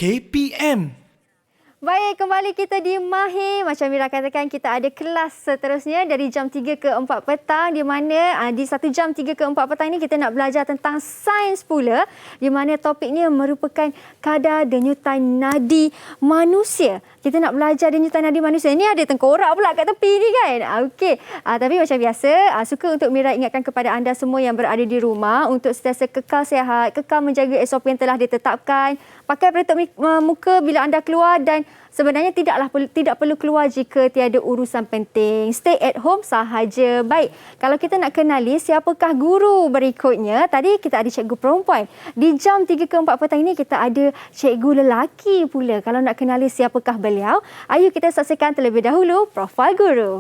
KPM. Baik, kembali kita di Mahir. Macam Mira katakan, kita ada kelas seterusnya dari jam 3 ke 4 petang, di mana di 1 jam 3 ke 4 petang ini kita nak belajar tentang sains pula, di mana topiknya merupakan kadar denyutan nadi manusia. Kita nak belajar denyutan nadi manusia. Ini ada tengkorak pula kat tepi ni kan. Okey. Tapi macam biasa, suka untuk Mira ingatkan kepada anda semua yang berada di rumah untuk sentiasa kekal sihat, kekal menjaga SOP yang telah ditetapkan. Pakai penutup muka bila anda keluar dan sebenarnya tidak perlu keluar jika tiada urusan penting. Stay at home sahaja. Baik, kalau kita nak kenali siapakah guru berikutnya, tadi kita ada cikgu perempuan. Di jam 3 ke 4 petang ini kita ada cikgu lelaki pula. Kalau nak kenali siapakah beliau, ayo kita saksikan terlebih dahulu profil guru.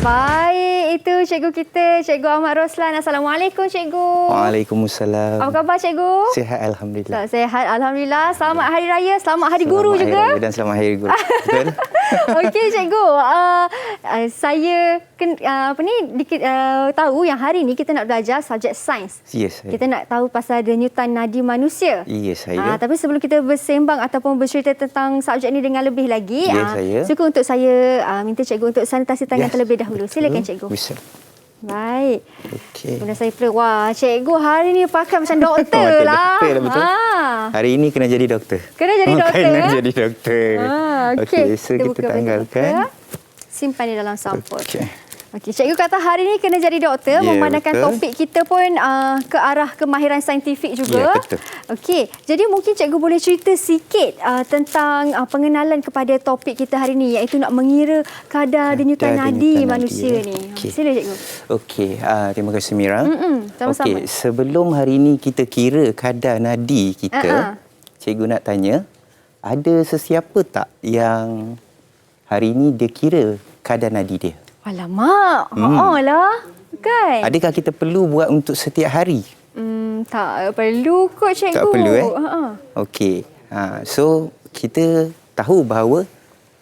Baik, itu cikgu kita, Cikgu Ahmad Roslan. Assalamualaikum, cikgu. Waalaikumsalam. Apa khabar, cikgu? Sihat, Alhamdulillah. Sehat, Alhamdulillah. Selamat Hari Raya, selamat Hari Guru juga. Dan selamat Hari Guru. Betul? Okey, cikgu. Saya tahu yang hari ni kita nak belajar subjek sains. Yes, saya. Kita nak tahu pasal denyutan nadi manusia. Yes, saya. Tapi sebelum kita bersembang ataupun bercerita tentang subjek ini dengan lebih lagi, saya. suka untuk saya minta cikgu untuk sanitasi tangan terlebih dahulu. Silakan, cikgu. Bisa. Baik. Okey. Kemudian saya wah, cikgu hari ni pakai macam doktor lah. Doktor lah, betul. Hari ini kena jadi doktor. Kena jadi doktor. Kena jadi doktor. Okey. So kita tanggalkan. Simpan di dalam sampul. Okey, cikgu kata hari ni kena jadi doktor, memandangkan betul. topik kita pun ke arah kemahiran saintifik juga. Ya, betul. Okey, jadi mungkin cikgu boleh cerita sikit tentang pengenalan kepada topik kita hari ni, iaitu nak mengira kadar denyutan nadi manusia ni. Okey. Sila, cikgu. Okey, terima kasih Mira. Sama-sama. Okey, sebelum hari ini kita kira kadar nadi kita, cikgu nak tanya, ada sesiapa tak yang hari ini dia kira kadar nadi dia? Alamak, lah. Kan? Adakah kita perlu buat untuk setiap hari? Tak perlu kot, cikgu. Tak perlu, Okey. So, kita tahu bahawa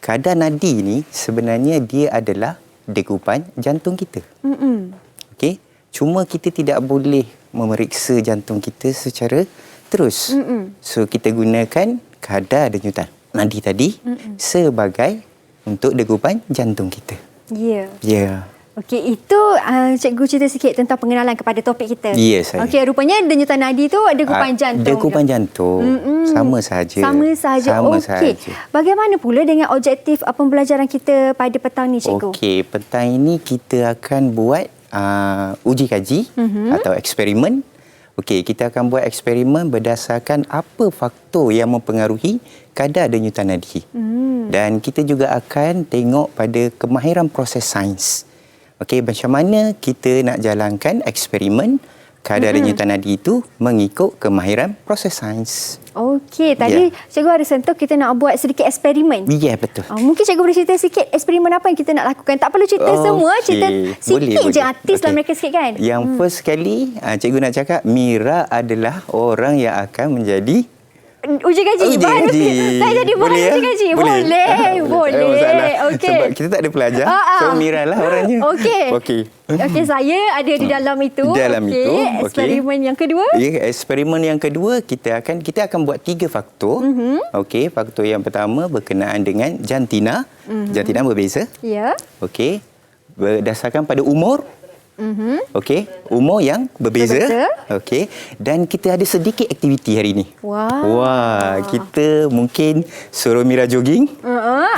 kadar nadi ni sebenarnya dia adalah degupan jantung kita. Okey. Cuma kita tidak boleh memeriksa jantung kita secara terus. So, kita gunakan kadar denyutan nadi tadi sebagai untuk degupan jantung kita. Ya. Ya. Okey, itu cikgu cerita sikit tentang pengenalan kepada topik kita. Yes, saya. Okey, rupanya denyutan nadi tu degupan jantung. Degupan jantung. Sama sahaja. Sama sahaja. Okey. Bagaimana pula dengan objektif pembelajaran kita pada petang ni, cikgu? Okey, petang ini kita akan buat uji kaji atau eksperimen. Okey, kita akan buat eksperimen berdasarkan apa faktor yang mempengaruhi kadar denyutan nadi. Dan kita juga akan tengok pada kemahiran proses sains. Okey, macam mana kita nak jalankan eksperimen kadar denyutan nadi itu mengikut kemahiran proses sains. Okey, tadi cikgu ada sentuh kita nak buat sedikit eksperimen. Ya, betul. Mungkin cikgu boleh cerita sikit eksperimen apa yang kita nak lakukan. Tak perlu cerita semua, cerita sikit je artis lah mereka sikit kan. Yang first sekali, cikgu nak cakap Mira adalah orang yang akan menjadi uji kaji. Saya jadi bahan uji kaji. Boleh. Okey. Sebab kita tak ada pelajar. So Mira lah orangnya. Okey, saya ada di dalam itu. Dalam itu. Eksperimen yang kedua. Ya, eksperimen yang kedua kita akan buat 3 faktor. Okey, faktor yang pertama berkenaan dengan jantina. Jantina berbeza. Ya. Okey. Berdasarkan pada umur. Okey, umur yang berbeza. Okey, dan kita ada sedikit aktiviti hari ini. Wah, kita mungkin suruh Mira jogging.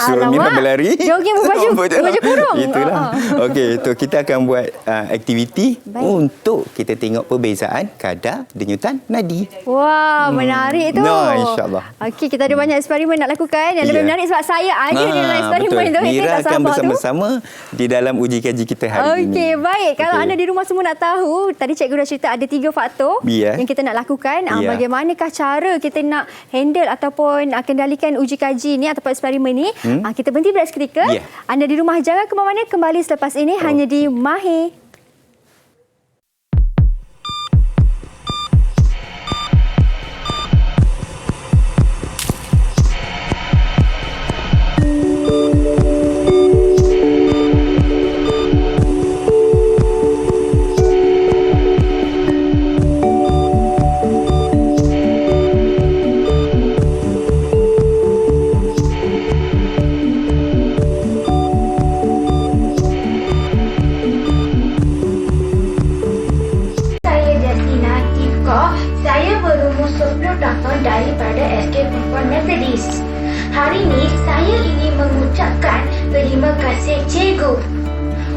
Suruh Mira berlari. Jogging berbaju kurung. Itulah. Okey, tu kita akan buat aktiviti untuk kita tengok perbezaan kadar denyutan nadi. Wah, menarik tu. InsyaAllah. Okey, kita ada banyak eksperimen nak lakukan. Yang lebih menarik sebab saya ada di dalam eksperimen tu. Mira akan bersama-sama di dalam uji kaji kita hari ini. Okey, baik. Kalau anda di rumah semua nak tahu, tadi cikgu dah cerita ada 3 faktor yang kita nak lakukan. Bagaimanakah cara kita nak handle ataupun kendalikan uji kaji ni ataupun eksperimen ni. Kita berhenti berehat seketika. Anda di rumah jangan ke mana-mana, kembali selepas ini hanya di Mahir. Hari ini saya ingin mengucapkan terima kasih cikgu.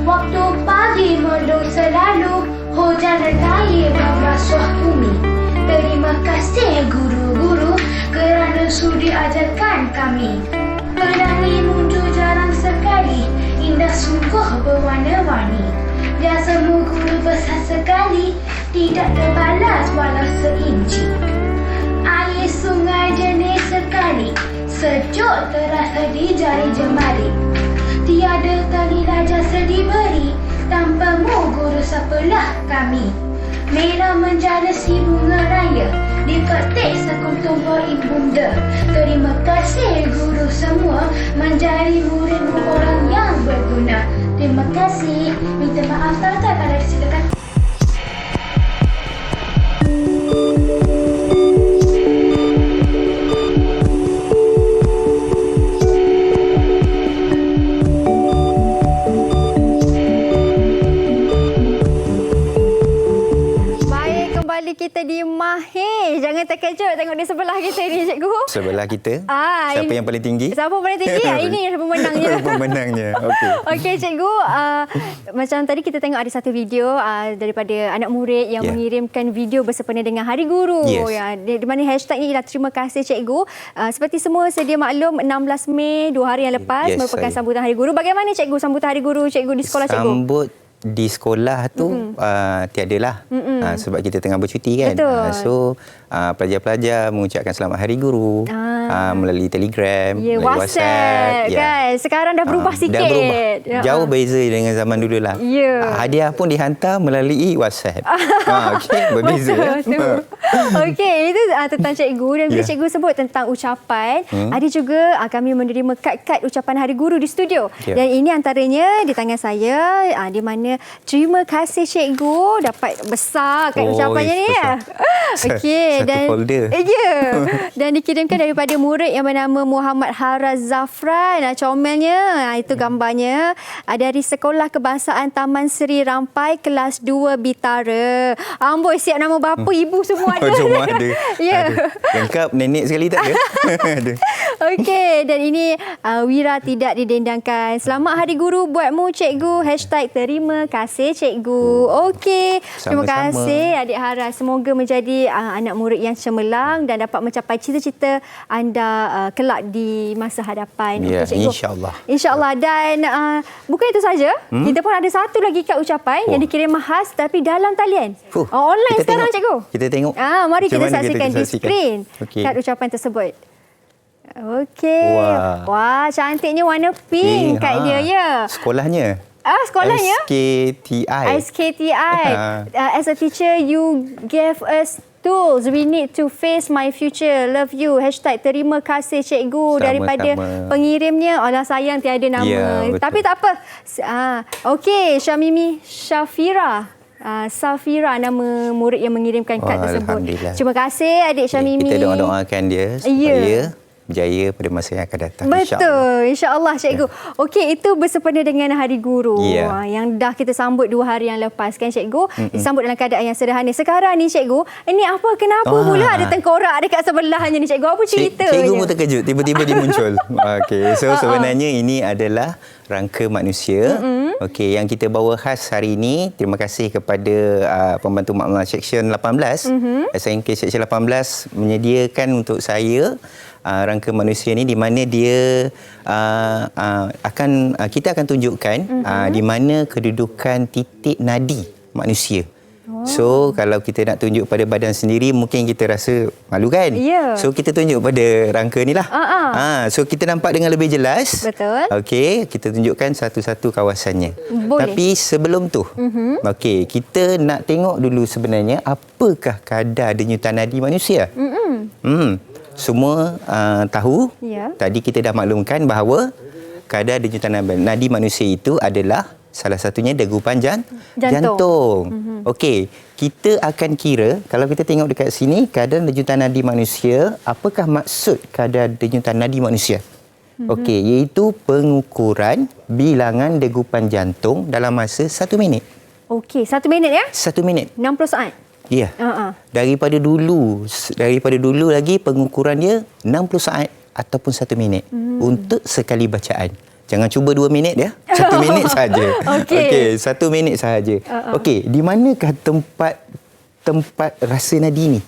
Waktu pagi mendung selalu, hujan raya membasuh bumi. Terima kasih guru-guru kerana sudi ajarkan kami. Pelangi muncul jarang sekali, indah sungguh berwarna-warni. Jasamu guru besar sekali, tidak terbalas walau seinci. Air sungai jernih sekali, sejuk terasa di jari jemari. Tiada tali jasa diberi, tanpamu guru siapalah kami. Merah menjala si bunga raya, dipetik sekuntum poin bunda. Terima kasih guru semua, menjadi muridmu orang yang berguna. Terima kasih. Minta maaf tak kalau disilakan. Kita di Mahir. Jangan terkejut tengok di sebelah kita ni, cikgu. Sebelah kita? Siapa yang paling tinggi? Siapa paling tinggi? Ini pemenangnya. Pemenangnya. Okey. Okey, cikgu. Macam tadi kita tengok ada satu video daripada anak murid yang mengirimkan video bersempena dengan Hari Guru. Di mana hashtagnya ialah terima kasih cikgu. Seperti semua sedia maklum, 16 Mei 2 hari yang lepas merupakan sambutan Hari Guru. Bagaimana cikgu sambutan Hari Guru cikgu di sekolah cikgu? Sambut di sekolah tu tiadalah sebab kita tengah bercuti kan. So pelajar-pelajar mengucapkan selamat Hari Guru melalui Telegram, melalui WhatsApp kan. Sekarang dah berubah sikit. Dah berubah. Jauh beza dengan zaman dulu lah. Hadiah pun dihantar melalui WhatsApp. Okey, berbeza. Okey, itu tentang cikgu dan bila cikgu sebut tentang ucapan, ada juga kami menerima kad-kad ucapan Hari Guru di studio. Dan ini antaranya di tangan saya, di mana terima kasih cikgu, dapat besar kad ucapannya ni ya. Okey, dan dan dikirimkan daripada murid yang bernama Muhammad Haraz Zafran. Comelnya itu gambarnya dari Sekolah Kebangsaan Taman Seri Rampai kelas 2 Bitara. Amboi, siap nama bapa ibu semua ada. Semua ada. Lengkap, nenek sekali tak ada. Ada. Okey, dan ini Wira tidak didendangkan. Selamat Hari Guru buatmu cikgu. #terima kasih cikgu. Okey, terima kasih adik Haras. Semoga menjadi anak murid yang cemerlang dan dapat mencapai cita-cita anda kelak di masa hadapan. InsyaAllah. InsyaAllah. Dan bukan itu saja, kita pun ada satu lagi kad ucapan yang dikirim khas tapi dalam talian. Online kita sekarang cikgu. Kita tengok. Mari kita saksikan di skrin kad ucapan tersebut. Okey. Wah, cantiknya warna pink kad dia ya. Sekolahnya. Sekolahnya? SKTI. As a teacher, you gave us tools. We need to face my future. Love you. #terima kasih cikgu. Daripada pengirimnya. Allah sayang tiada nama. Tapi tak apa. Okey, Syamimi Syafira. Safira nama murid yang mengirimkan kad tersebut. Terima kasih adik Syamimi. Kita doakan dia supaya berjaya pada masa yang akan datang. Betul. InsyaAllah cikgu. Okey, itu bersempena dengan Hari Guru yang dah kita sambut 2 hari yang lepas kan cikgu. Disambut dalam keadaan yang sederhana. Sekarang ni cikgu, ini apa? Kenapa pula ada tengkorak dekat sebelahnya ni cikgu? Apa ceritanya? Cikgu pun terkejut. Tiba-tiba dia muncul. Okey, so sebenarnya ini adalah rangka manusia. Okey, yang kita bawa khas hari ini, terima kasih kepada pembantu maklumat Seksyen 18. SNK Seksyen 18 menyediakan untuk saya rangka manusia ni, di mana dia kita akan tunjukkan di mana kedudukan titik nadi manusia. So kalau kita nak tunjuk pada badan sendiri, mungkin kita rasa malu kan? Ya. So kita tunjuk pada rangka ni lah. So kita nampak dengan lebih jelas. Betul. Okey, kita tunjukkan satu-satu kawasannya. Boleh. Tapi sebelum tu, okey, kita nak tengok dulu sebenarnya apakah kadar denyutan nadi manusia. Semua tahu. Ya. Tadi kita dah maklumkan bahawa kadar denyutan nadi manusia itu adalah salah satunya degupan jantung. Okey, kita akan kira, kalau kita tengok dekat sini, kadar denyutan nadi manusia, apakah maksud kadar denyutan nadi manusia? Okey, iaitu pengukuran bilangan degupan jantung dalam masa 1 minit. Okey, 1 minit ya? 1 minit. 60 saat. Ya. Daripada dulu lagi pengukuran dia 60 saat ataupun 1 minit untuk sekali bacaan. Jangan cuba 2 minit ya. 1 minit saja. Okey, 1 minit sahaja. Okey, di manakah tempat rasa nadi ni?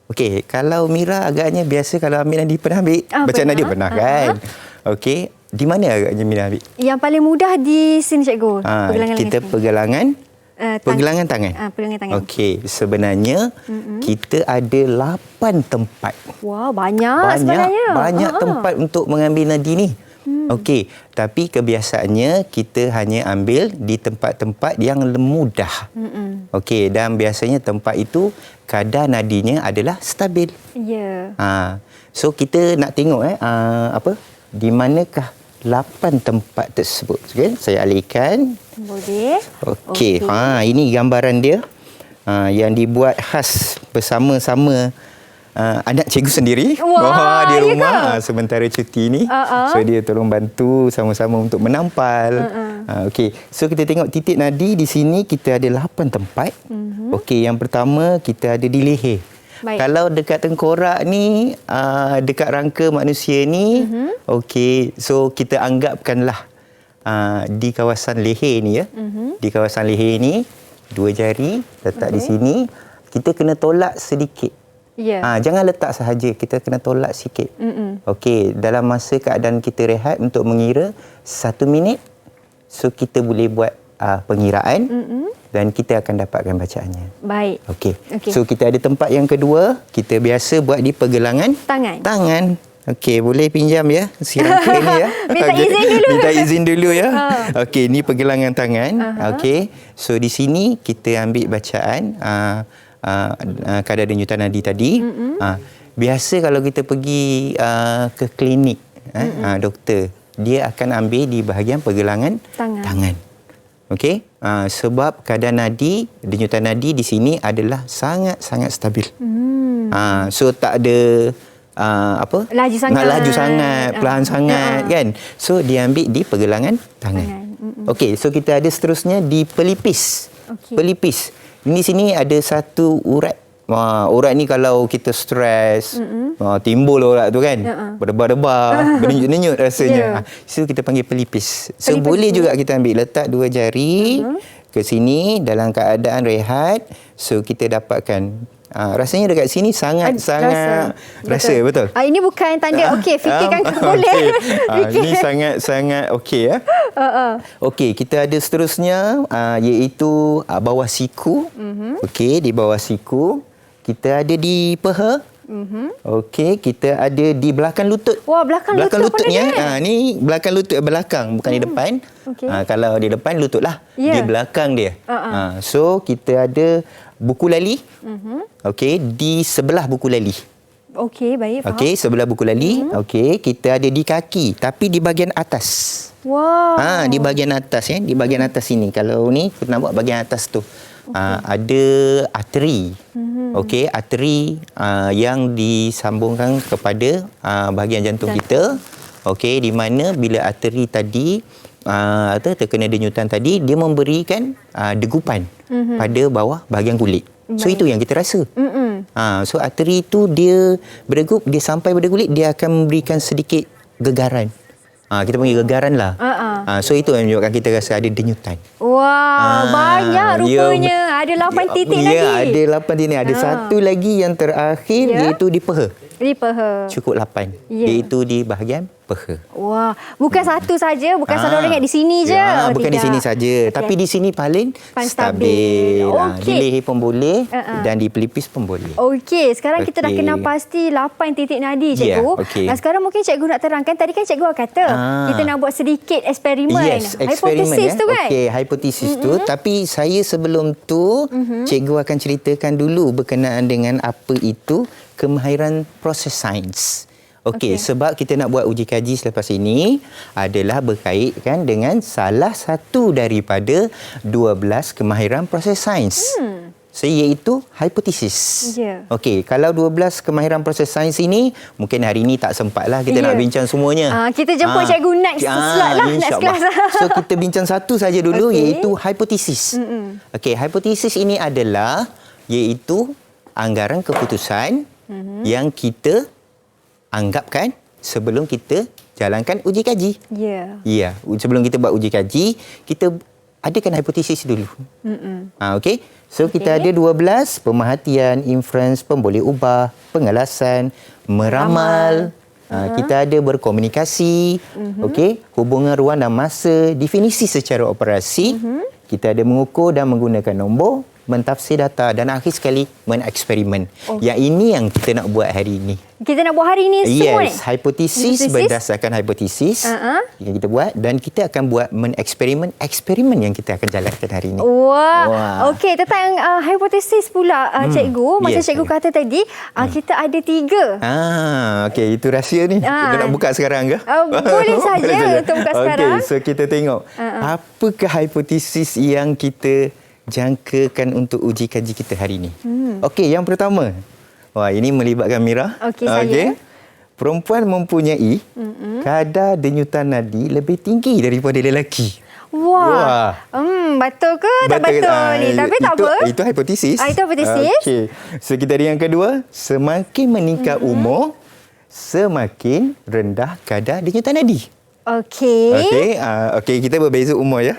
Okey, kalau Mira agaknya biasa kalau ambil nadi pernah ambil bacaan nadi pernah kan? Okey, di mana agaknya Mira ambil? Yang paling mudah di sini cikgu. Kita pergelangan tangan. Pergelangan tangan. Okey, sebenarnya kita ada 8 tempat. Wah, banyak sebenarnya. Banyak tempat untuk mengambil nadi ni. Okey, tapi kebiasaannya kita hanya ambil di tempat-tempat yang mudah. Okey, dan biasanya tempat itu kadar nadinya adalah stabil. Ya. So kita nak tengok di manakah 8 tempat tersebut. Okay, saya alihkan. Boleh. Okey, ini gambaran dia yang dibuat khas bersama-sama anak cikgu sendiri di rumah sementara cuti ni. So dia tolong bantu sama-sama untuk menampal. Okey, so kita tengok titik nadi di sini kita ada 8 tempat. Okey, yang pertama kita ada di leher. Baik. Kalau dekat tengkorak ni, dekat rangka manusia ni, okey, so kita anggapkanlah di kawasan leher ni ya. Di kawasan leher ni 2 jari letak di sini, kita kena tolak sedikit. Ya. Jangan letak sahaja, kita kena tolak sikit. Okey, dalam masa keadaan kita rehat untuk mengira 1 minit, so kita boleh buat pengiraan dan kita akan dapatkan bacaannya. Baik. Okey. So kita ada tempat yang kedua, kita biasa buat di pergelangan tangan. Okey, boleh pinjam ya si rangka ni ya. Minta izin dulu ya. Okey, ni pergelangan tangan. Okey. So di sini kita ambil bacaan kadar denyutan nadi tadi. Biasa kalau kita pergi ke klinik doktor, dia akan ambil di bahagian pergelangan tangan. Okey, sebab kadar nadi denyutan nadi di sini adalah sangat-sangat stabil. So tak ada laju sangat, perlahan sangat kan. So dia ambil di pergelangan tangan. Okey, so kita ada seterusnya di pelipis. Pelipis. Di sini ada satu urat. Urat ni kalau kita stres, timbul urat tu kan. Berdebar-debar, berdenyut-denyut rasanya. So kita panggil pelipis. So boleh juga kita ambil letak 2 jari ke sini dalam keadaan rehat. So kita dapatkan rasanya dekat sini sangat-sangat rasa betul. Ini bukan tanda okey, fikirkan boleh. Ini sangat-sangat okey ya. Okey, kita ada seterusnya iaitu bawah siku. Okey, di bawah siku kita ada di peha. Okey, kita ada di belakang lutut. Wah, belakang lutut ya. Ni belakang lutut belakang, bukan di depan. Kalau di depan lutut lah. Di belakang dia. So kita ada buku lali. Okey, di sebelah buku lali. Okey, baik, faham. Okey, sebelah buku lali. Okey, kita ada di kaki tapi di bahagian atas. Wow. Di bahagian atas ya, di bahagian atas sini. Kalau ni kita nampak bahagian atas tu. Ada arteri. Okey, arteri yang disambungkan kepada bahagian jantung kita. Okey, di mana bila arteri tadi terkena denyutan tadi, dia memberikan degupan pada bawah bahagian kulit. So itu yang kita rasa. So arteri itu dia berdegup, dia sampai pada kulit, dia akan memberikan sedikit gegaran. Kita panggil gegaran lah. So itu yang menyebabkan kita rasa ada denyutan. Wah, banyak rupanya. Ada 8 titik lagi. Ya, ada 8 titik. Ada satu lagi yang terakhir iaitu di peha. Di peha. Cukup 8. Ya. Iaitu di bahagian peha. Wah, bukan satu saja, bukan satu orang ingat di sini je. Ya, bukan di Tidak. sini saja, tapi di sini paling stabil. Di Okey. leher pun boleh dan di pelipis pun boleh. Okey, sekarang kita dah Okey. kenal pasti 8 titik nadi, Ya, cikgu. okey. Sekarang mungkin cikgu nak terangkan, tadi kan cikgu kata kita nak buat sedikit eksperimen. Yes, eksperimen Hipotesis tu kan? Okey, hipotesis tu. Tapi saya sebelum tu, cikgu akan ceritakan dulu berkenaan dengan apa itu kemahiran proses sains. Okey, sebab kita nak buat uji kaji selepas ini adalah berkaitan dengan salah satu daripada 12 kemahiran proses sains. Iaitu hipotesis. Ya. Okey, kalau 12 kemahiran proses sains ini, mungkin hari ini tak sempatlah kita Ya. nak bincang semuanya. Kita jemput cikgu next slot lah, next insyaAllah. class. So, kita bincang satu saja dulu, Okey. iaitu hipotesis. Okey, hipotesis ini adalah iaitu anggaran keputusan yang kita anggapkan sebelum kita jalankan uji kaji. Ya. Ya, sebelum kita buat uji kaji, kita adakan hipotesis dulu. Okey. So, kita ada 12, pemerhatian, inference, pemboleh ubah, pengalasan, meramal. Kita ada berkomunikasi, okey, hubungan ruang dan masa, definisi secara operasi. Kita ada mengukur dan menggunakan nombor, mentafsir data dan akhir sekali meneksperimen. Yang ini yang kita nak buat hari ini. Kita nak buat hari ni semua ni? Yes, hipotesis berdasarkan hipotesis yang kita buat dan kita akan buat eksperimen yang kita akan jalankan hari ini. Wah. Okey, tentang hipotesis pula cikgu, macam Yes, cikgu kata tadi, kita ada 3. Okey, itu rahsia ni. Kita nak buka sekarang ke? Boleh saja untuk buka sekarang. Okey, so kita tengok apakah hipotesis yang kita jangkakan untuk uji kaji kita hari ini. Okey, yang pertama. Wah, ini melibatkan Mira. Okey, saya. Perempuan mempunyai kadar denyutan nadi lebih tinggi daripada lelaki. Wah. Betul ke tak betul ni? Tapi tak apa. Itu hipotesis. Itu hipotesis. Okey. So kita ada yang kedua, semakin meningkat umur, semakin rendah kadar denyutan nadi. Okey. Okey, kita berbeza umur ya.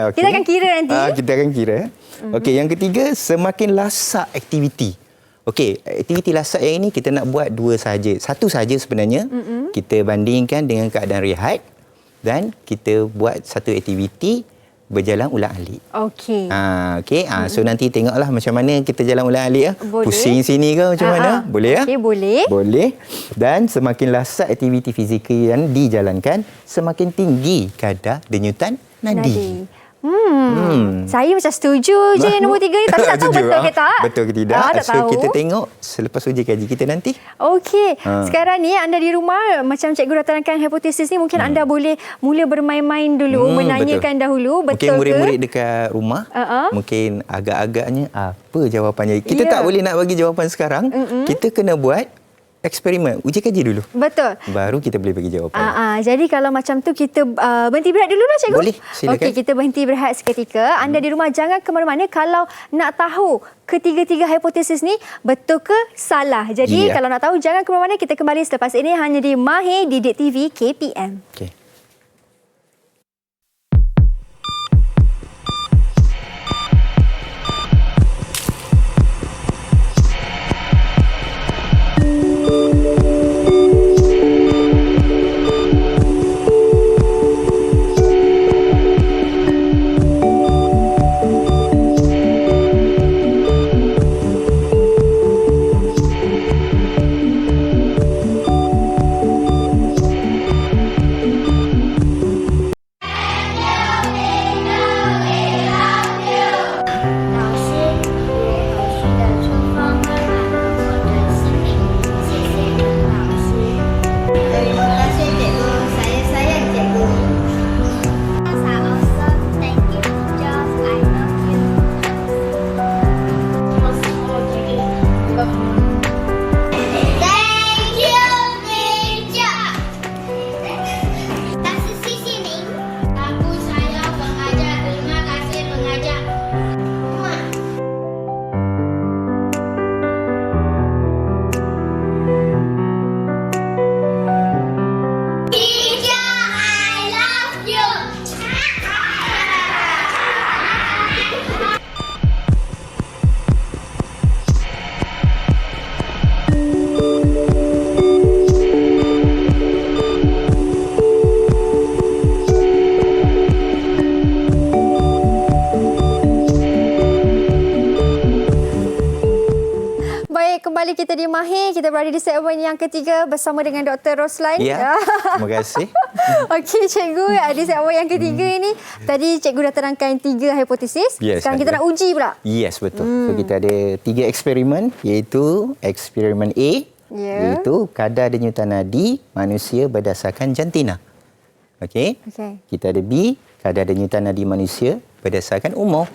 Okey. Kita akan kira nanti. Kita akan kira. Okey, yang ketiga, semakin lasak aktiviti. Okey, aktiviti lasak yang ini kita nak buat dua saja. Satu saja sebenarnya. Kita bandingkan dengan keadaan rehat dan kita buat satu aktiviti berjalan ulang-alik. Okey. Okey. So nanti tengoklah macam mana kita jalan ulang-alik ya. Boleh. Pusing sini ke macam mana? Boleh ya? Okey, boleh. Boleh. Dan semakin lasak aktiviti fizikal yang dijalankan, semakin tinggi kadar denyutan nadi. Saya macam setuju je yang nombor 3 ni, tapi tak tahu Setuju. betul ke tak. Betul ke tidak? Tak So tahu. kita tengok selepas uji kaji kita nanti. Okey, sekarang ni anda di rumah, macam cikgu dah terangkan hipotesis ni, mungkin anda boleh mula bermain-main dulu, menanyakan dahulu, Mungkin betul ke? murid-murid dekat rumah, mungkin agak-agaknya apa jawapannya. Kita tak boleh nak bagi jawapan sekarang. Kita kena buat eksperimen, uji kaji dulu. Betul. Baru kita boleh bagi jawapan. Jadi kalau macam tu kita berhenti berehat dulu lah cikgu. Boleh, silakan. Okey, kita berhenti berehat seketika. Anda di rumah jangan ke mana-mana kalau nak tahu ketiga-tiga hipotesis ni betul ke salah. Jadi kalau nak tahu jangan ke mana-mana, kita kembali selepas ini hanya di Mahir Didik TV KPM. Okey. Okey, kembali kita di Mahir. Kita berada di segmen yang ketiga bersama dengan Dr. Roslain. Ya, terima kasih. Okey, cikgu, di segmen yang ketiga ini, tadi cikgu dah terangkan 3 hipotesis. Yes, Sekarang kita ada. nak uji pula. Yes, betul. So, kita ada 3 eksperimen, iaitu eksperimen A, iaitu kadar denyutan nadi manusia berdasarkan jantina. Okey. Okey. Kita ada B, kadar denyutan nadi manusia berdasarkan umur.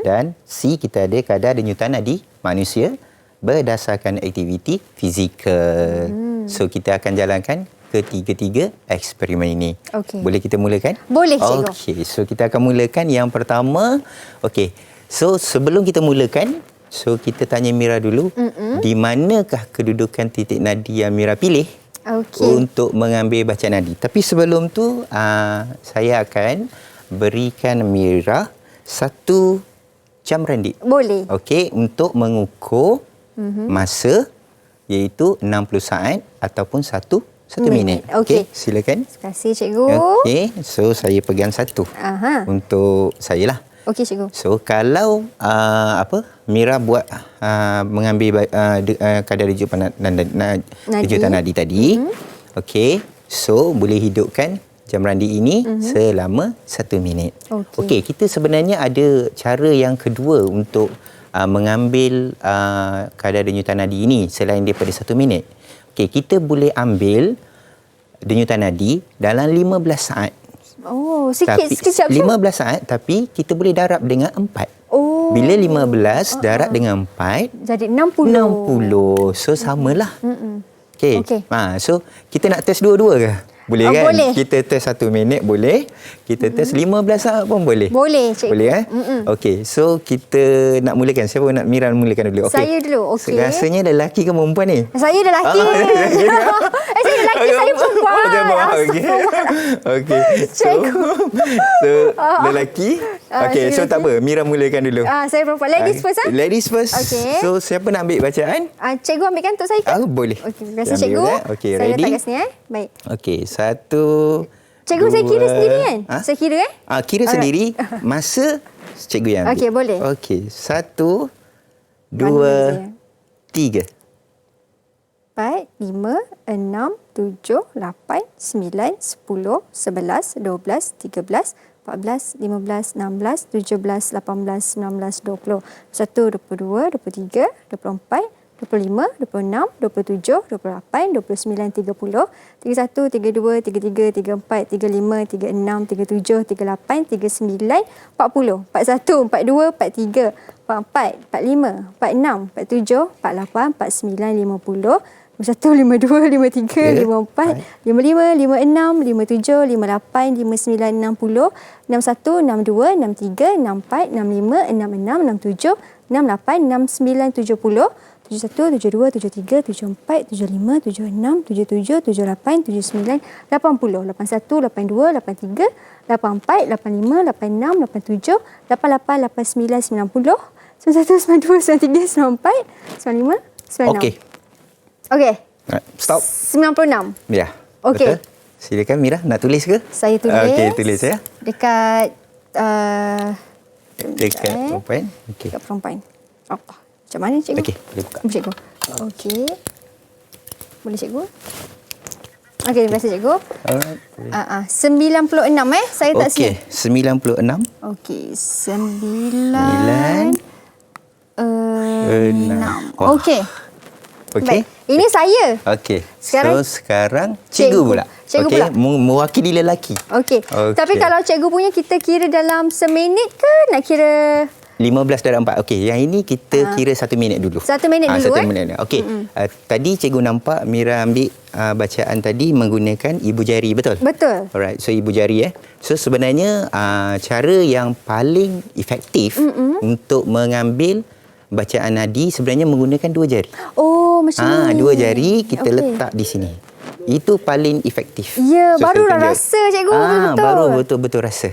Dan C, kita ada kadar denyutan nadi manusia berdasarkan aktiviti fizikal. So, kita akan jalankan ketiga-tiga eksperimen ini. Okey. Boleh kita mulakan? Boleh, cikgu. Okey, so kita akan mulakan yang pertama. Okey, so sebelum kita mulakan, so kita tanya Mira dulu, di manakah kedudukan titik nadi yang Mira pilih untuk mengambil bacaan nadi. Tapi sebelum tu, saya akan berikan Mira 1 jam randik. Boleh. Okey, untuk mengukur masa, iaitu 60 saat ataupun 1 minit. Okey. Silakan. Terima kasih, cikgu. Okey, so saya pegang 1 untuk saya lah. Okey, cikgu. So kalau Mira buat mengambil kadar denyutan nadi tadi, okey, so boleh hidupkan jam randi ini selama 1 minit. Okey, kita sebenarnya ada cara yang kedua untuk mengambil kadar denyutan nadi ini selain daripada 1 minit. Okey, kita boleh ambil denyutan nadi dalam 15 saat. Oh, sikit-sikit. 15 saat, tapi kita boleh darab dengan 4. Oh. Bila 15 darab dengan 4, jadi 60. 60. So, samalah. Okey. Okey. So, kita nak test dua-dua ke? Boleh kan? Boleh. Kita test 1 minit boleh. Kita test 15 saat pun boleh. Boleh, cikgu. Boleh kan? Okey. So, kita nak mulakan. Siapa nak Mira mulakan dulu? Okay. Saya dulu. Okey. Rasanya lelaki ke perempuan ni? Saya lelaki. Saya lelaki, saya perempuan. Okey. Okey. So, lelaki. Okey, so tak apa. Mira mulakan dulu. Saya perempuan. Ladies first. Ladies first. Okey. So, siapa nak ambil bacaan? Cikgu ambilkan untuk saya ke? Boleh. Okey, terima kasih, cikgu. Okey, saya ready? letak kat sini. Baik. Okey, 1. Cikgu, saya kira sendiri kan? Saya kira Kira sendiri. Masa cikgu yang ambil. Okey, boleh. Okey, 1, 2, 3. 4, 5, 6, 7, 8, 9, 10, 11, 12, 13, 14, 15, 16, 17, 18, 19, 20, 21, 22, 23, 24, 25, 26, 27, 28, 29, 30, 31, 32, 33, 34, 35, 36, 37, 38, 39, 40, 41, 42, 43, 44, 45, 46, 47, 48, 49, 50, 51, 52, 53, 54, 55, 56, 57, 58, 59, 60, 61, 62, 63, 64, 65, 66, 67, 68, 69, 70, 71, 72, 73, 74, 75, 76, 77, 78, 79, 80, 81, 82, 83, 84, 85, 86, 87, 88, 89, 90, 91, 92, 93, 94, 95, 96. Okey. Okey. Stop. 96. Ya. Okey. Betul. Silakan Mira, nak tulis ke? Saya tulis. Okey, tulis ya. Dekat Dekat perempuan. Okey. dekat perempuan. Apa? Macam mana, cikgu? Okey, boleh buka. Cikgu. Okey. Boleh, cikgu? Okey, terima kasih, cikgu. Alright. 96 saya tak Okey, sini. 96. Okey, 9 6. Wah. Okey. Okey. Baik. Ini saya. Okey. Sekarang- So, sekarang cikgu pula. Cikgu Okey, pula. mewakili lelaki. Okey. Okey. Tapi kalau cikgu punya kita kira dalam seminit ke nak kira 15 darab 4. Okey, yang ini kita kira 1 minit dulu. 1 minit dulu, 1 minit. Okey. Tadi cikgu nampak Mira ambil bacaan tadi menggunakan ibu jari, betul? Betul. Alright, so ibu jari So sebenarnya cara yang paling efektif untuk mengambil bacaan nadi sebenarnya menggunakan 2 jari. Oh, macam ni. 2 jari kita Okey. letak di sini. Itu paling efektif. Ya, So, barulah saya tunjuk. rasa, cikgu, betul-betul. Baru betul-betul rasa.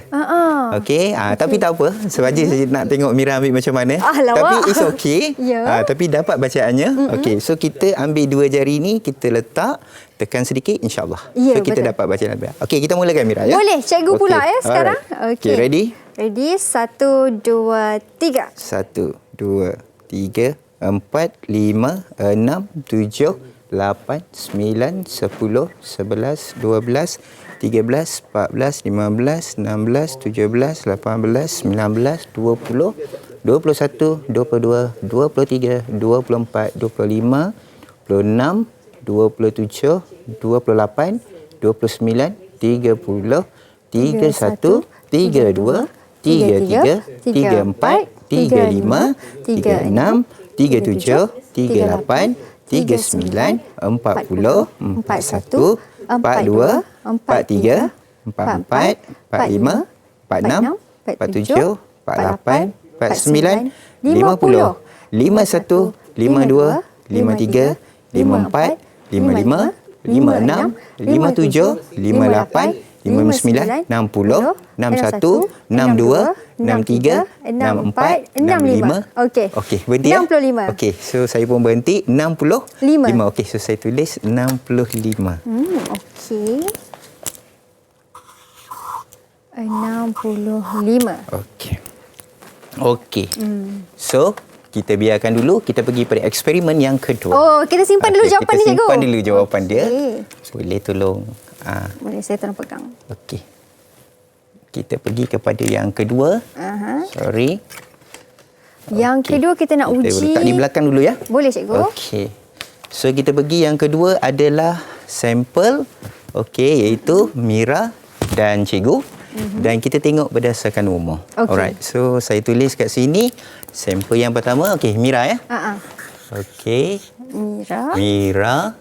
Okey, tapi tak apa. Sebagai saya nak tengok Mira ambil macam mana. Lawak. Tapi it's okay. Ya. Tapi dapat bacaannya. Okey, so kita ambil 2 jari ni, kita letak, tekan sedikit, insya-Allah. Ya, so kita betul. dapat bacaan Nabi. Okey, kita mulakan Mira ya. Boleh, cikgu Okey, pula ya sekarang. alright. Okey, ready? Ready, 1, 2, 3. 1, 2, 3. 4, 5, 6, 7, 8, 9, 10, 11, 12, 13, 14, 15, 16, 17, 18, 19, 20, 21, 22, 23, 24, 25, 26, 27, 28, 29, 30, 31, 32, 33, 34, 35, 36, 37, 38, 39, 40, 41, 42, 43, 44, 45, 46, 47, 48, 49, 50, 51, 52, 53, 54, 55, 56, 57, 58, 59, 60, 61, 62, 63, 64, 65. Okey. Okey, berhenti ya? 65. Okey, so saya pun berhenti 65. Okey, so saya tulis 65. Okey. 65. Okey. Okey. So, kita biarkan dulu, kita pergi pada eksperimen yang kedua. Oh, kita simpan dulu jawapan kita dia, cikgu. simpan dulu jawapan dia. Okey. Boleh tolong. Boleh, saya tolong pegang. Okey. Kita pergi kepada yang kedua. Sorry. Yang kedua kita nak Kita uji. letak di belakang dulu ya. Boleh, cikgu. Okey. So kita pergi yang kedua adalah sampel. Okey, iaitu Mira dan cikgu. Dan kita tengok berdasarkan umur. Okey. Alright. So saya tulis kat sini sampel yang pertama. Okey, Mira ya. Okey. Mira.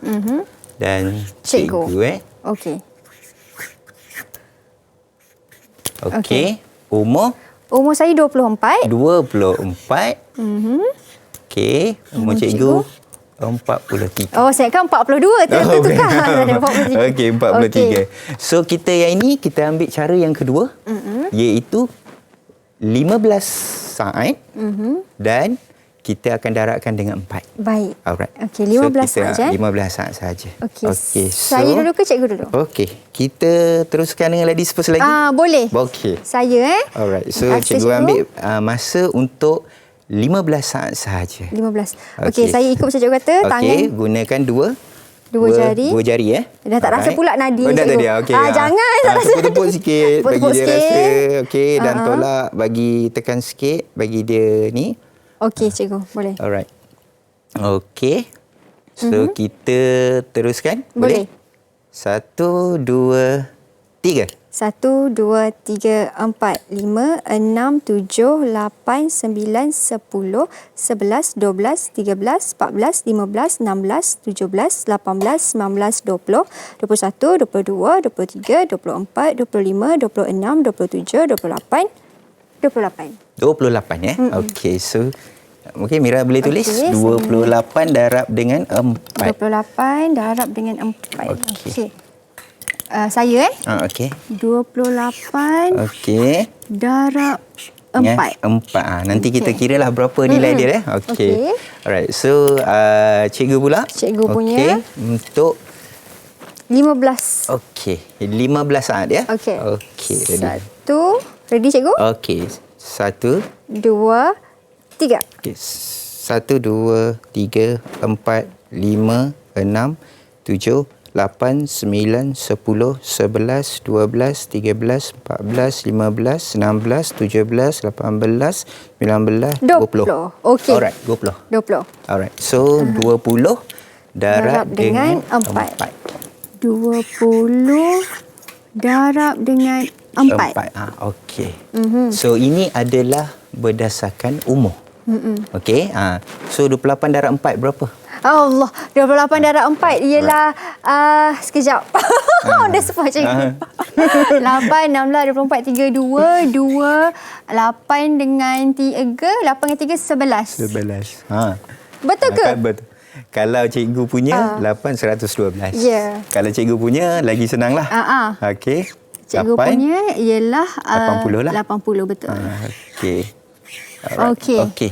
Dan cikgu Okey. Okey. Umur Umur saya 24. 24. Okey. Umur cikgu 43. Oh, saya kan 42 tu tukar. 43. Okey, 43. So kita yang ini kita ambil cara yang kedua iaitu 15 saat dan kita akan darabkan dengan 4. Baik. Alright. Okey, 15 saja. 15 saat sahaja. Okey. Saya dulu ke cikgu dulu? Okey. Kita teruskan dengan ladies first lagi. Boleh. Okey. Saya Alright. So Cikgu cikgu ambil masa untuk 15 saat sahaja. 15. Okey, saya ikut macam cikgu kata, tangan Okey, gunakan dua jari. Dua jari Dah tak rasa pula nadi. Oh, dah cikgu. tadi. Okey. Jangan tak rasa. Tepuk-tepuk sikit Tepuk-tepuk bagi dia sikit. rasa. Okey, dan tolak bagi tekan sikit bagi dia ni. Okey, cikgu, boleh. Alright. Okey. So kita teruskan. Boleh. 1 2 3. 1, 2, 3, 4, 5, 6, 7, 8, 9, 10, 11, 12, 13, 14, 15, 16, 17, 18, 19, 20, 21, 22, 23, 24, 25, 26, 27, 28, 28. 28 ya. Okey, so okey, Mira boleh tulis 28 darab dengan 4. 28 darab dengan 4. Okey. Saya Okey. 28 Okey. darab 4. 4. Nanti kita kiralah berapa nilai dia. Okey. Alright. So, cikgu pula. Cikgu punya. Okey. Untuk 15. okey. 15 saat ya. Okey. Okey. Ready. 1. Ready, cikgu? Okey. 1 2, 3. okey. 1 2 3 4 5 6 7 8, 9, 10, 11, 12, 13, 14, 15, 16, 17, 18, 19, 20. Okey. Alright, 20. 20. Alright. So, 20 darab dengan 4. 20 darab dengan 4. Okey. So, ini adalah berdasarkan umur. Okey. So, 28 darab 4 berapa? Allah, 28 darab 4 ialah sekejap. Dah semua cikgu. 8, 16, 24, 32, 2, 8 dengan 3, 8 dengan 3, 11. 11. Betul ke? Betul. Kalau cikgu punya 8, 112. Ya. Kalau cikgu punya lagi senang lah. Okey. Cikgu 8, punya ialah 80 lah. 80, betul. Okey. Okey. Okey.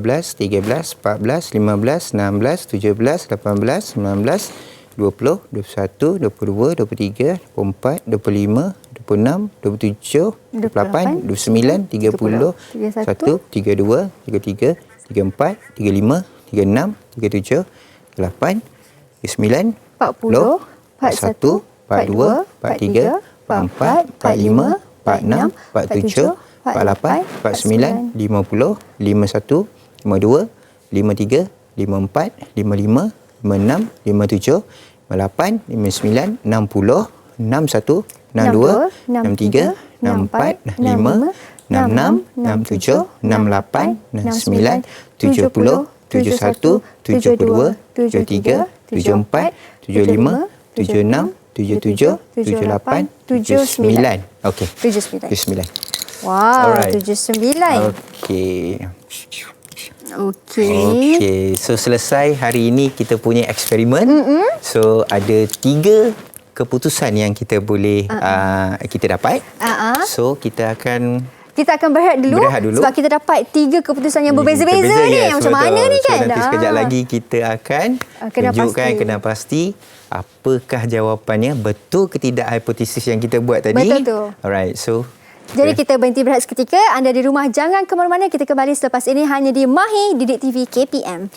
12, 13, 14, 15, 16, 17, 18, 19, 20, 21, 22, 23, 24, 25, 26, 27, 28, 29, 30, 31, 32, 33, 34, 35, 36, 37, 38, 39, 40, 41, 42, 43, 44, 45, 46, 47, 48, 49, 50, 51, 52, 53, 54, 55, 56, 56, 57, 58, 59, 60, 61, 62, 63, 64, 65, 66, 67, 68, 69, 70, 71, 72, 73, 74, 75, 76, 77, 78, 79. Okey. 79. 79. Wow, Alright. 79. Okey. Okey. Okey. So selesai hari ini kita punya eksperimen. So ada 3 keputusan yang kita boleh kita dapat. So kita akan berehat dulu sebab kita dapat 3 keputusan yang berbeza-beza ni. Yes, Macam betul. mana ni kan? So nanti sekejap lagi kita akan tunjukkan kena pasti apakah jawapannya, betul ke tidak hipotesis yang kita buat tadi. Betul tu. Alright. So jadi kita berhenti berehat seketika. Anda di rumah jangan ke mana-mana. Kita kembali selepas ini hanya di Mahir Didik TV KPM.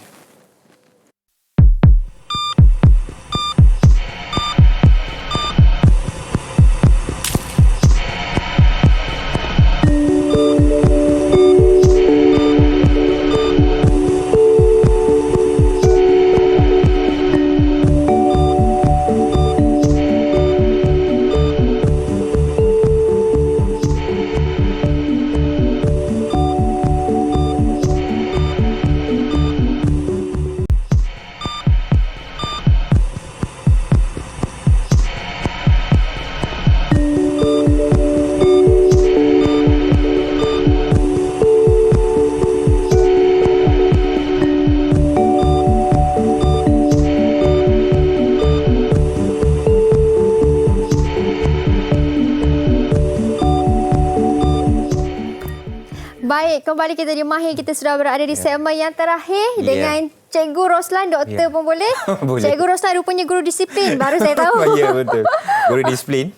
Baik, kembali kita di Mahir. Kita sudah berada di segmen yang terakhir dengan Cikgu Roslan, doktor pun boleh. Boleh. Cikgu Roslan rupanya guru disiplin. Baru saya tahu. Ya, betul. Guru disiplin.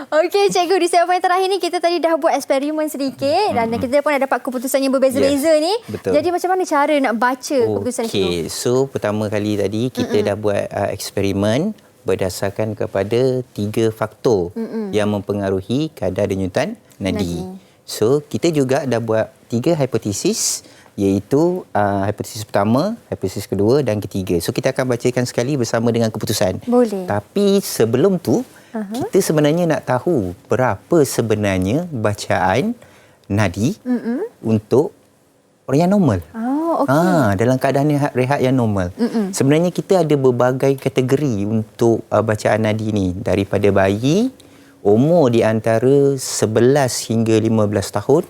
Okey, Cikgu, di segmen terakhir ni kita tadi dah buat eksperimen sedikit dan kita pun dah dapat keputusan yang berbeza-beza ni. Betul. Jadi macam mana cara nak baca keputusan itu? Okey, so pertama kali tadi kita dah buat eksperimen berdasarkan kepada 3 faktor yang mempengaruhi kadar denyutan nadi. So, kita juga dah buat 3 hipotesis, iaitu hipotesis pertama, hipotesis kedua dan ketiga. So, kita akan bacakan sekali bersama dengan keputusan. Boleh. Tapi sebelum tu, kita sebenarnya nak tahu berapa sebenarnya bacaan nadi untuk orang yang normal. Oh, okey. Dalam keadaan rehat yang normal. Sebenarnya kita ada berbagai kategori untuk bacaan nadi ni. Daripada bayi, umur di antara 11 hingga 15 tahun.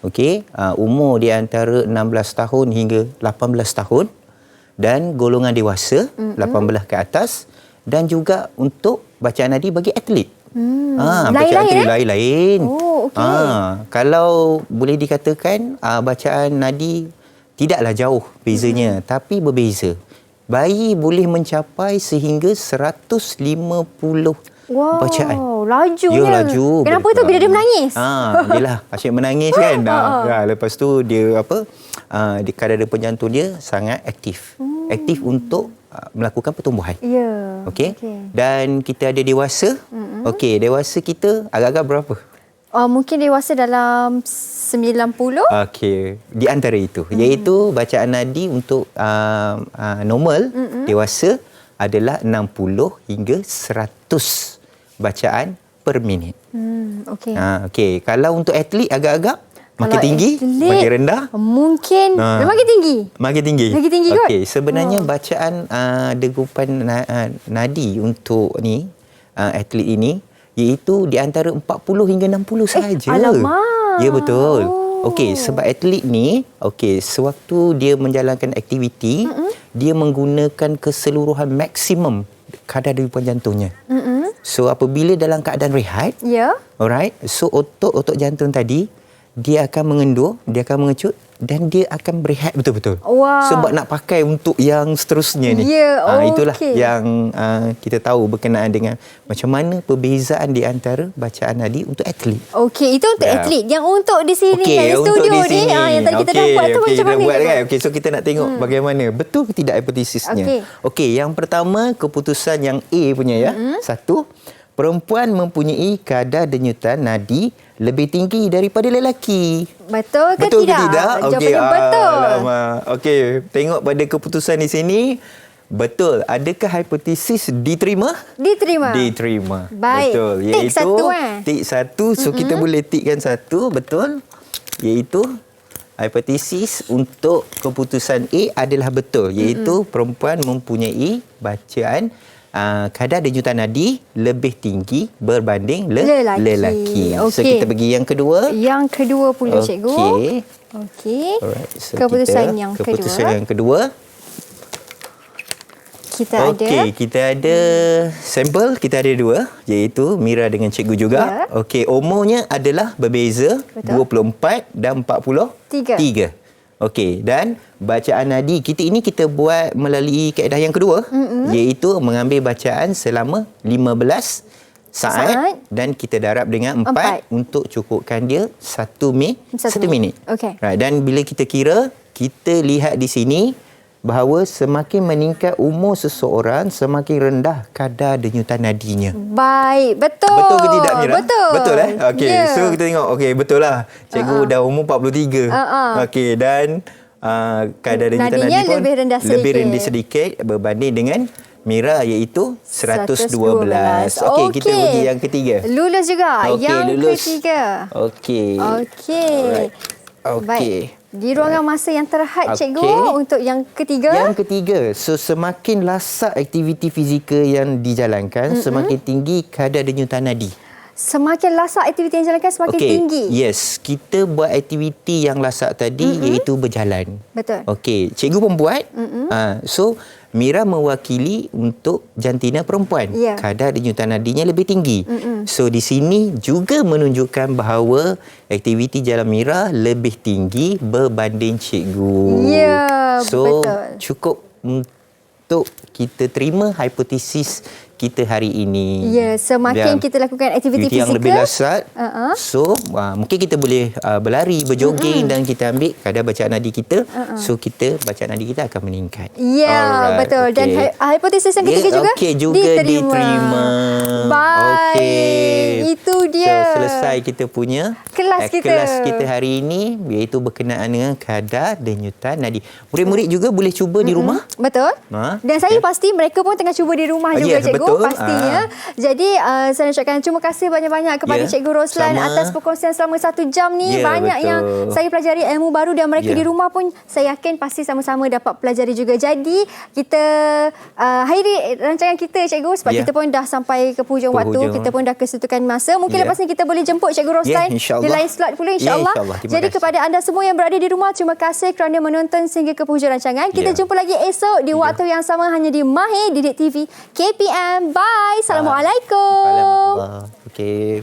Okey, umur di antara 16 tahun hingga 18 tahun. Dan golongan dewasa, 18 ke atas. Dan juga untuk bacaan nadi bagi atlet. Lain-lain lain-lain. Oh, okey. Kalau boleh dikatakan bacaan nadi tidaklah jauh bezanya, tapi berbeza. Bayi boleh mencapai sehingga 150 bacaan. Lajunya. Ya, laju. Kenapa tu bila dia menangis? Yelah, asyik menangis kan. Lepas tu dia dia kadar penjantung dia sangat aktif. Aktif untuk melakukan pertumbuhan. Ya. Okey. Dan kita ada dewasa. Okey, dewasa kita agak-agak berapa? Mungkin dewasa dalam 90. Okey, di antara itu iaitu bacaan nadi untuk normal dewasa adalah 60 hingga 100 bacaan per minit. Okey. Okey, kalau untuk atlet agak-agak makin Kalau tinggi, atlet, makin rendah, mungkin makin tinggi. makin tinggi. Lagi tinggi kot. Okey, sebenarnya bacaan degupan nadi untuk ni atlet ini iaitu di antara 40 hingga 60 sahaja. Alamak. Ya, betul. Okey, sebab atlet ni, sewaktu dia menjalankan aktiviti, dia menggunakan keseluruhan maksimum kadar degupan jantungnya. So, apabila dalam keadaan rehat, alright, so otot jantung tadi, dia akan mengendur, dia akan mengecut dan dia akan berehat betul-betul. Wow. Sebab nak pakai untuk yang seterusnya ni. Itulah yang kita tahu berkenaan dengan macam mana perbezaan di antara bacaan nadi untuk atlet. Okey, itu untuk atlet. Yang untuk di sini kan, di studio ni, yang tadi kita dah buat tu macam mana? Buat kan? Okey, so kita nak tengok bagaimana betul ke tidak hipotesisnya. Okey, yang pertama keputusan yang A punya ya. Satu, perempuan mempunyai kadar denyutan nadi lebih tinggi daripada lelaki. Betul ke tidak? Okey, Jawapannya betul. Okey, tengok pada keputusan di sini. Betul. Adakah hipotesis diterima? Diterima. Diterima. Baik. Betul. Tik satu, tik satu. So, kita boleh tikkan satu. Betul. Iaitu hipotesis untuk keputusan A adalah betul. Iaitu perempuan mempunyai bacaan kadar denyutan nadi lebih tinggi berbanding lelaki. So, kita pergi yang kedua. Yang kedua pula, cikgu. Okey. Alright. So, keputusan yang kedua. Kita ada sampel, kita ada dua, iaitu Mira dengan cikgu juga. Okey, umurnya adalah berbeza. Betul. 24 dan 43. Okey, dan bacaan nadi kita buat melalui kaedah yang kedua, iaitu mengambil bacaan selama 15 saat dan kita darab dengan 4 untuk cukupkan dia 1 minit. Okey. Right, dan bila kita kira, kita lihat di sini bahawa semakin meningkat umur seseorang, semakin rendah kadar denyutan nadinya. Baik, betul. Betul ke tidak, Mira? Betul. Betul Okey, so kita tengok. Okey, betul lah. Cikgu dah umur 43. Okey, dan kadar denyutan nadi pun lebih rendah sedikit berbanding dengan Mira, iaitu 112. Okey, kita pergi yang ketiga. Lulus juga. Yang lulus. ketiga. Okey. Okey. Okey. Baik. Di ruangan masa yang terhad, cikgu, untuk yang ketiga. Yang ketiga, so semakin lasak aktiviti fizikal yang dijalankan, semakin tinggi kadar denyutan nadi. Semakin lasak aktiviti yang dijalankan, semakin tinggi. Yes, kita buat aktiviti yang lasak tadi, iaitu berjalan. Betul. Okey, cikgu pun buat. So, Mira mewakili untuk jantina perempuan. Kadar denyutan nadinya lebih tinggi. So, di sini juga menunjukkan bahawa aktiviti jalan Mira lebih tinggi berbanding cikgu. Ya, so, betul. Cukup untuk kita terima hipotesis kita hari ini. Ya, semakin kita lakukan aktiviti fizikal yang lebih lasat. So, mungkin kita boleh berlari, berjoging dan kita ambil kadar bacaan nadi kita. So, bacaan nadi kita akan meningkat. Ya, betul. Dan hipotesis yang ketiga juga, diterima. Baik. Itu dia. So, selesai kita punya kelas kita hari ini, iaitu berkenaan dengan kadar denyutan nadi. Murid-murid juga boleh cuba di rumah. Betul. Dan saya pasti mereka pun tengah cuba di rumah juga, cikgu. Pastinya. Jadi, saya nak ucapkan terima kasih banyak-banyak kepada Cikgu Roslan atas perkongsian selama 1 jam ni. Banyak yang saya pelajari ilmu baru dan mereka di rumah pun saya yakin pasti sama-sama dapat pelajari juga. Jadi, kita akhiri rancangan kita, cikgu, sebab kita pun dah sampai ke hujung waktu. Kita pun dah kesetukan masa. Mungkin lepas ni kita boleh jemput Cikgu Roslan di lain slot pula, insya-Allah. Jadi kepada anda semua yang berada di rumah, terima kasih kerana menonton sehingga ke hujung rancangan. Kita jumpa lagi esok di waktu yang sama hanya di Mahir Didik TV KPM. Bye. Assalamualaikum. Okey.